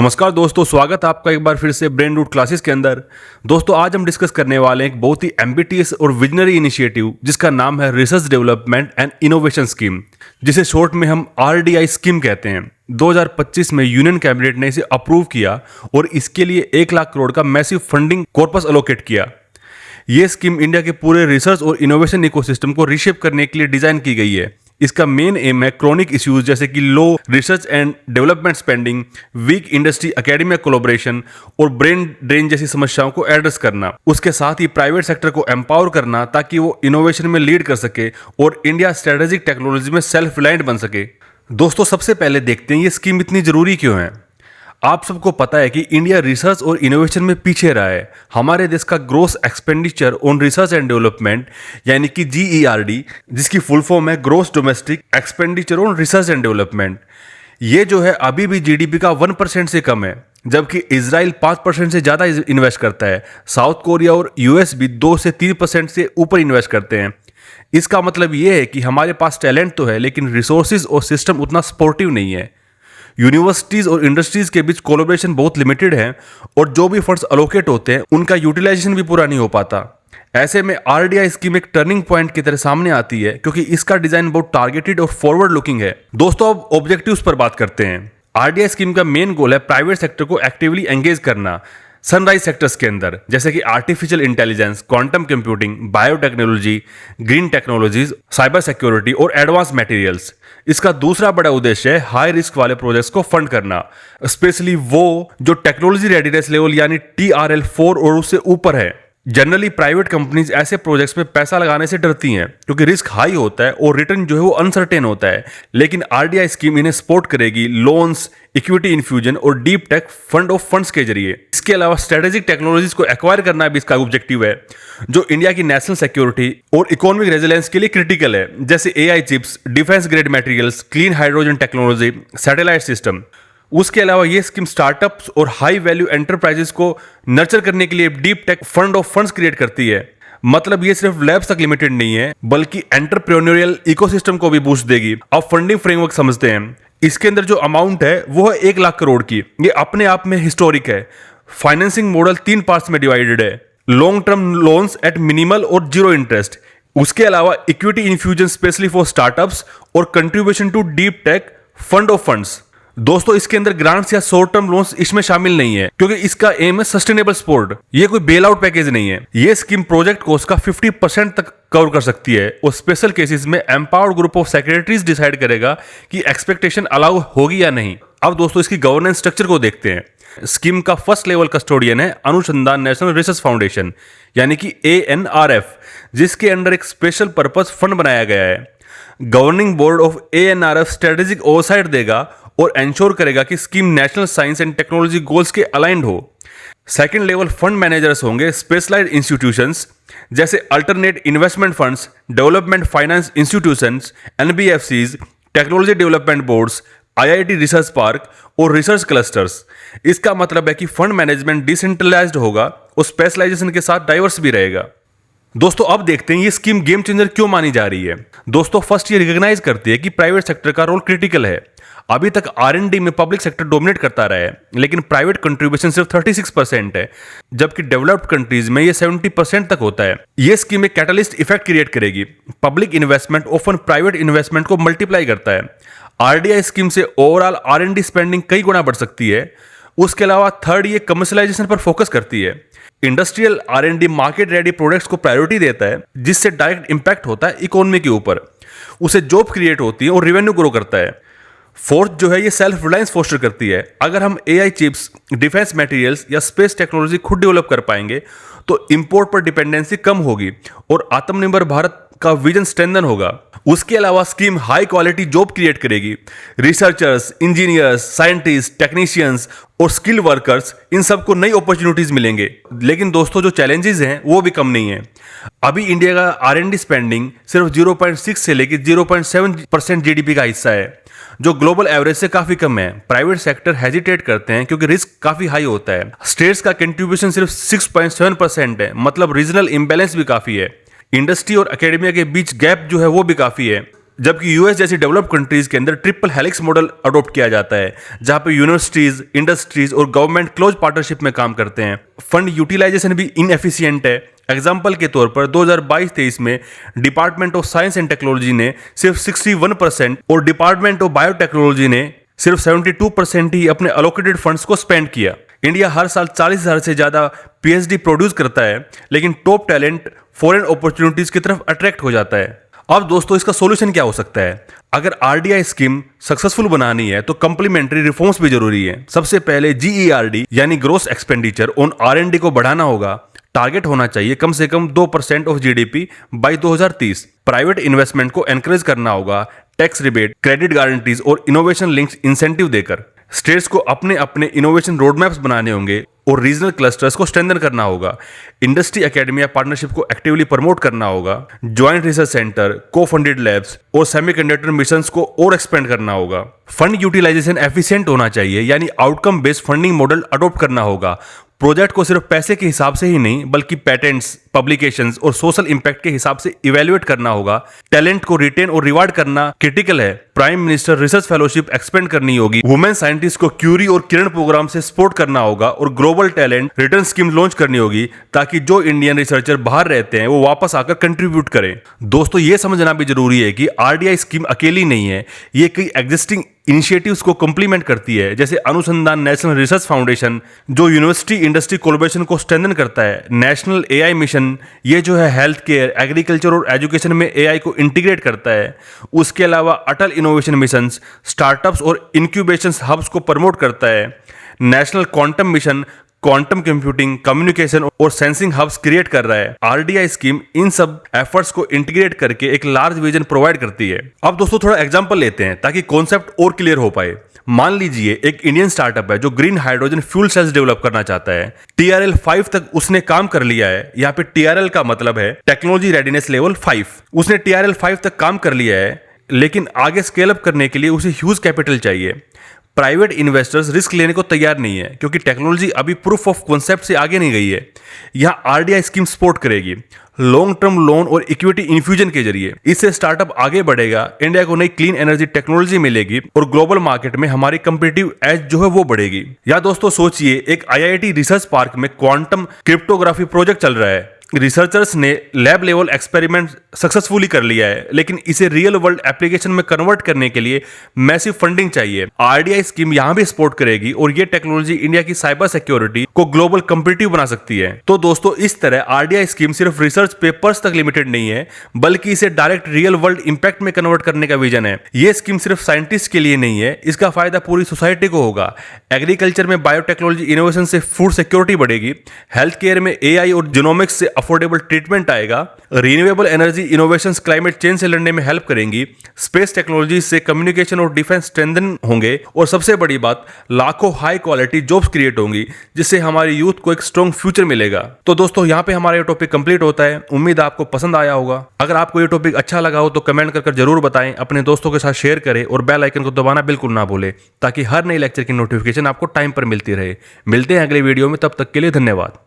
नमस्कार दोस्तों, स्वागत है आपका एक बार फिर से ब्रेन रूट क्लासेस के अंदर। दोस्तों आज हम डिस्कस करने वाले हैं एक बहुत ही एम्बिटियस और विजनरी इनिशिएटिव जिसका नाम है research development and innovation scheme, जिसे शॉर्ट में हम आरडीआई स्कीम कहते हैं। 2025 में यूनियन कैबिनेट ने इसे अप्रूव किया और इसके लिए 1 लाख करोड़ का मैसिव फंडिंग कॉर्पस एलोकेट किया। ये स्कीम इंडिया के पूरे रिसर्च और इनोवेशन इकोसिस्टम को रीशेप करने के लिए डिजाइन की गई है। इसका मेन एम है क्रॉनिक इश्यूज जैसे कि low research and development spending, weak industry academia collaboration और ब्रेन ड्रेन जैसी समस्याओं को एड्रेस करना। उसके साथ ही प्राइवेट सेक्टर को एम्पावर करना ताकि वो इनोवेशन में लीड कर सके और इंडिया स्ट्रेटेजिक टेक्नोलॉजी में सेल्फ रिलायंट बन सके। दोस्तों सबसे पहले देखते हैं ये स्कीम इतनी जरूरी क्यों है। आप सबको पता है कि इंडिया रिसर्च और इनोवेशन में पीछे रहा है। हमारे देश का gross expenditure on research and development यानी कि जीईआरडी, जिसकी फुल फॉर्म है gross domestic expenditure on research and development, ये जो है अभी भी जीडीपी का 1% से कम है, जबकि इजराइल 5% से ज़्यादा इन्वेस्ट करता है। साउथ कोरिया और यूएस भी 2 से 3% से ऊपर इन्वेस्ट करते हैं। इसका मतलब ये है कि हमारे पास टैलेंट तो है लेकिन रिसोर्सेज और सिस्टम उतना सपोर्टिव नहीं है। यूनिवर्सिटीज और इंडस्ट्रीज के बीच कोलैबोरेशन बहुत लिमिटेड है और जो भी फंड्स अलोकेट होते हैं उनका यूटिलाइजेशन भी पूरा नहीं हो पाता। ऐसे में आरडीआई स्कीम एक टर्निंग पॉइंट की तरह सामने आती है क्योंकि इसका डिजाइन बहुत टारगेटेड और फॉरवर्ड लुकिंग है। दोस्तों अब ऑब्जेक्टिव्स पर बात करते हैं। आरडीआई स्कीम का मेन गोल है प्राइवेट सेक्टर को एक्टिवली एंगेज करना सनराइज सेक्टर्स के अंदर, जैसे कि artificial intelligence, quantum computing, biotechnology, green technologies, cyber security और एडवांस मटेरियल्स। इसका दूसरा बड़ा उद्देश्य है हाई रिस्क वाले प्रोजेक्ट्स को फंड करना, स्पेशली वो जो टेक्नोलॉजी रेडीनेस लेवल यानी TRL 4 और उससे ऊपर है। जनरली प्राइवेट कंपनीज ऐसे प्रोजेक्ट्स में पैसा लगाने से डरती हैं क्योंकि रिस्क हाई होता है और रिटर्न जो है वो अनसर्टेन होता है, लेकिन आरडीआई स्कीम इन्हें सपोर्ट करेगी लोन्स, इक्विटी इन्फ्यूजन और deep tech fund of funds के जरिए। इसके अलावा स्ट्रेटेजिक टेक्नोलॉजीज को एक्वायर करना भी इसका ऑब्जेक्टिव है जो इंडिया की नेशनल सिक्योरिटी और इकोनॉमिक रेजिलेंस के लिए क्रिटिकल है, जैसे AI chips, defence grade materials, clean hydrogen technology, satellite system. उसके अलावा ये स्कीम स्टार्टअप्स और हाई वैल्यू एंटरप्राइजेस को नर्चर करने के लिए deep tech fund of funds create करती है। मतलब ये सिर्फ लैब्स तक लिमिटेड नहीं है बल्कि एंटरप्रेन्योरियल इकोसिस्टम को भी बूस्ट देगी। अब फंडिंग फ्रेमवर्क समझते हैं। इसके अंदर जो अमाउंट है वो है 1 लाख करोड़ की। ये अपने आप में हिस्टोरिक है। फाइनेंसिंग मॉडल 3 पार्ट्स में डिवाइडेड है, long term loans at minimal और जीरो इंटरेस्ट। उसके अलावा equity infusion specially for startups और contribution to deep tech fund of funds. दोस्तों इसके अंदर ग्रांट्स या शॉर्ट टर्म लोन्स इसमें शामिल नहीं है क्योंकि इसका एम है सस्टेनेबल सपोर्ट। ये कोई बेल आउट पैकेज नहीं है। ये स्कीम प्रोजेक्ट कॉस्ट का 50% तक कवर कर सकती है और स्पेशल केसेस में empowered group of secretaries decide करेगा कि एक्सपेक्टेशन अलाउ होगी या नहीं। अब दोस्तों इसकी गवर्नेंस स्ट्रक्चर को देखते हैं। स्कीम का फर्स्ट लेवल कस्टोडियन है अनुसंधान नेशनल रिसर्च फाउंडेशन यानी कि ANRF, जिसके अंडर एक स्पेशल पर्पस फंड बनाया गया है। Governing board of ANRF strategic oversight देगा और एंश्योर करेगा कि scheme national science and technology goals के अलाइंड हो। सेकंड लेवल फंड मैनेजर्स होंगे स्पेशलाइज्ड इंस्टीट्यूशंस जैसे alternate investment funds, development finance institutions, NBFCs, technology development boards, IIT research park और research clusters. इसका मतलब है कि फंड मैनेजमेंट डिसेंट्रलाइज्ड होगा और स्पेशलाइजेशन के साथ डाइवर्स भी रहेगा। दोस्तों अब देखते हैं ये स्कीम गेम चेंजर क्यों मानी जा रही है। दोस्तों फर्स्ट ये रिकॉग्नाइज करती है कि प्राइवेट सेक्टर का रोल क्रिटिकल है। अभी तक R&D में पब्लिक सेक्टर डोमिनेट करता रहा है लेकिन प्राइवेट कंट्रीब्यूशन सिर्फ 36% है, जबकि डेवलप्ड कंट्रीज में ये 70% तक होता है। ये स्कीम एक कैटलिस्ट इफेक्ट क्रिएट करेगी। Public investment often private investment को मल्टीप्लाई करता है। आरडीआई स्कीम से ओवरऑल R&D स्पेंडिंग कई गुना बढ़ सकती है। उसके अलावा थर्ड ये कमर्शियलाइजेशन पर फोकस करती है। Industrial R&D market ready products को प्रायोरिटी देता है जिससे डायरेक्ट इंपैक्ट होता है इकोनॉमी के ऊपर, उसे जॉब क्रिएट होती है और रेवेन्यू ग्रो करता है। फोर्थ जो है ये सेल्फ रिलायंस फोस्टर करती है। अगर हम AI चिप्स, डिफेंस मटेरियल्स या स्पेस टेक्नोलॉजी खुद डेवलप कर पाएंगे तो इंपोर्ट पर डिपेंडेंसी कम होगी और आत्मनिर्भर भारत का विजन स्ट्रेंथन होगा। उसके अलावा scheme high quality job create करेगी। रिसर्चर्स, इंजीनियर्स, साइंटिस्ट, टेक्नीशियंस और स्किल वर्कर्स, इन सबको नई अपॉर्चुनिटीज मिलेंगे। लेकिन दोस्तों जो चैलेंजेस हैं वो भी कम नहीं है। अभी इंडिया का R&D स्पेंडिंग सिर्फ 0.6 से लेकर 0.7% जीडीपी का हिस्सा है, जो ग्लोबल एवरेज से काफी कम है। प्राइवेट सेक्टर हेजिटेट करते हैं क्योंकि रिस्क काफी हाई होता है। स्टेट्स का कंट्रीब्यूशन सिर्फ 6.7% है, मतलब रीजनल इम्बैलेंस भी काफी है। इंडस्ट्री और एकेडमिया के बीच गैप जो है वो भी काफी है। जबकि यूएस जैसी डेवलप्ड कंट्रीज के अंदर ट्रिपल हेलिक्स मॉडल अडॉप्ट किया जाता है, जहां पे यूनिवर्सिटीज, इंडस्ट्रीज और गवर्नमेंट क्लोज पार्टनरशिप में काम करते हैं। फंड यूटिलाइजेशन भी इनएफिशिएंट है। एग्जाम्पल के तौर पर 2022-23 में department of science and technology ने सिर्फ 61% और डिपार्टमेंट ऑफ बायोटेक्नोलॉजी ने सिर्फ 72% ही अपने अलोकेटेड फंड्स को स्पेंड किया। इंडिया हर साल 40,000 से ज्यादा पीएचडी प्रोड्यूस करता है, लेकिन टॉप टैलेंट फॉरेन अपॉर्चुनिटीज की तरफ अट्रैक्ट हो जाता है। अब दोस्तों इसका सॉल्यूशन क्या हो सकता है? अगर आरडीआई स्कीम सक्सेसफुल बनानी है तो कंप्लीमेंट्री रिफॉर्म्स भी जरूरी है। सबसे पहले जीईआरडी यानी ग्रोस एक्सपेंडिचर ऑन आरएनडी को बढ़ाना होगा। टारगेट होना चाहिए कम से कम 2% of GDP bye 2030। Private investment को एनकरेज करना होगा टैक्स रिबेट, क्रेडिट गारंटीज और इनोवेशन लिंक्ड इंसेंटिव देकर। स्टेट्स को अपने अपने इनोवेशन रोडमैप्स बनाने होंगे और रीजनल क्लस्टर्स को स्ट्रेंथन करना होगा। इंडस्ट्री एकेडमी या पार्टनरशिप को एक्टिवली प्रमोट करना होगा। ज्वाइंट रिसर्च सेंटर, को फंडेड लैब्स और सेमीकंडक्टर मिशंस को और एक्सपेंड करना होगा। फंड यूटिलाइजेशन एफिशिएंट होना चाहिए, यानी outcome based funding model adopt करना होगा। प्रोजेक्ट को सिर्फ पैसे के हिसाब से ही नहीं बल्कि पैटेंट्स, पब्लिकेशंस और सोशल इंपैक्ट के हिसाब से इवैल्यूएट करना होगा। टैलेंट को रिटेन और रिवार्ड करना क्रिटिकल है। Prime minister research fellowship expand करनी होगी। वुमेन साइंटिस्ट को क्यूरी और किरण प्रोग्राम से सपोर्ट करना होगा और global talent return scheme launch करनी होगी ताकि जो इंडियन रिसर्चर बाहर रहते हैं वो वापस आकर कंट्रीब्यूट करें। दोस्तों ये समझना भी जरूरी है कि आरडीआई स्कीम अकेली नहीं है, ये कई एग्जिस्टिंग इनिशिएटिव्स को कंप्लीमेंट करती है, जैसे अनुसंधान नेशनल रिसर्च फाउंडेशन जो यूनिवर्सिटी इंडस्ट्री कोलैबोरेशन को स्ट्रेंथन करता है। नेशनल एआई मिशन ये जो है हेल्थ केयर, एग्रीकल्चर और एजुकेशन में एआई को इंटीग्रेट करता है। उसके अलावा अटल इनोवेशन मिशन स्टार्टअप्स और इंक्यूबेशन हब्स को प्रमोट करता है। National quantum mission quantum computing, communication और सेंसिंग हब्स क्रिएट कर रहा है। आरडीआई स्कीम इन सब एफर्ट्स को इंटीग्रेट करके एक लार्ज विजन प्रोवाइड करती है। अब दोस्तों थोड़ा एग्जांपल लेते हैं ताकि कॉन्सेप्ट और क्लियर हो पाए। मान लीजिए एक इंडियन स्टार्टअप है जो green hydrogen fuel cells develop करना चाहता है। TRL 5 तक उसने काम कर लिया है। यहाँ पे TRL का मतलब है टेक्नोलॉजी रेडीनेस लेवल 5। उसने TRL 5 तक काम कर लिया है, लेकिन आगे स्केल अप करने के लिए उसे ह्यूज कैपिटल चाहिए। प्राइवेट इन्वेस्टर्स रिस्क लेने को तैयार नहीं है क्योंकि टेक्नोलॉजी अभी प्रूफ ऑफ कॉन्सेप्ट से आगे नहीं गई है। यहाँ आरडीआई स्कीम सपोर्ट करेगी लॉन्ग टर्म लोन और इक्विटी इन्फ्यूजन के जरिए। इससे स्टार्टअप आगे बढ़ेगा, इंडिया को नई क्लीन एनर्जी टेक्नोलॉजी मिलेगी और ग्लोबल मार्केट में हमारी कंपीटिटिव एज जो है वो बढ़ेगी। या दोस्तों सोचिए एक IIT रिसर्च पार्क में क्वांटम क्रिप्टोग्राफी प्रोजेक्ट चल रहा है। रिसर्चर्स ने लैब लेवल एक्सपेरिमेंट सक्सेसफुली कर लिया है, लेकिन इसे रियल वर्ल्ड एप्लीकेशन में कन्वर्ट करने के लिए मैसिव फंडिंग चाहिए। आरडीआई स्कीम यहां भी सपोर्ट करेगी और ये टेक्नोलॉजी इंडिया की साइबर सिक्योरिटी को ग्लोबल कम्पिटिटिव बना सकती है। तो दोस्तों इस तरह आरडीआई स्कीम सिर्फ रिसर्च पेपर्स तक लिमिटेड नहीं है, बल्कि इसे डायरेक्ट रियल वर्ल्ड इंपैक्ट में कन्वर्ट करने का विजन है। ये स्कीम सिर्फ साइंटिस्ट के लिए नहीं है, इसका फायदा पूरी सोसाइटी को होगा। एग्रीकल्चर में बायोटेक्नोलॉजी इनोवेशन से फूड सिक्योरिटी बढ़ेगी। हेल्थ केयर में एआई और जीनोमिक्स से अफोर्डेबल ट्रीटमेंट आएगा। Renewable energy innovations climate change से लड़ने में हेल्प करेंगी। स्पेस टेक्नोलॉजी से कम्युनिकेशन और डिफेंस स्ट्रेंथन होंगे और सबसे बड़ी बात लाखों हाई क्वालिटी जॉब्स क्रिएट होंगी, जिससे हमारी यूथ को एक स्ट्रॉन्ग फ्यूचर मिलेगा। तो दोस्तों यहाँ पे हमारा ये टॉपिक कंप्लीट होता है। उम्मीद आपको पसंद आया होगा। अगर आपको ये टॉपिक अच्छा लगा हो तो कमेंट कर जरूर बताएं, अपने दोस्तों के साथ शेयर करें और बेल आइकन को दबाना बिल्कुल ना भूलें ताकि हर नई लेक्चर की नोटिफिकेशन आपको टाइम पर मिलती रहे। मिलते हैं अगले वीडियो में, तब तक के लिए धन्यवाद।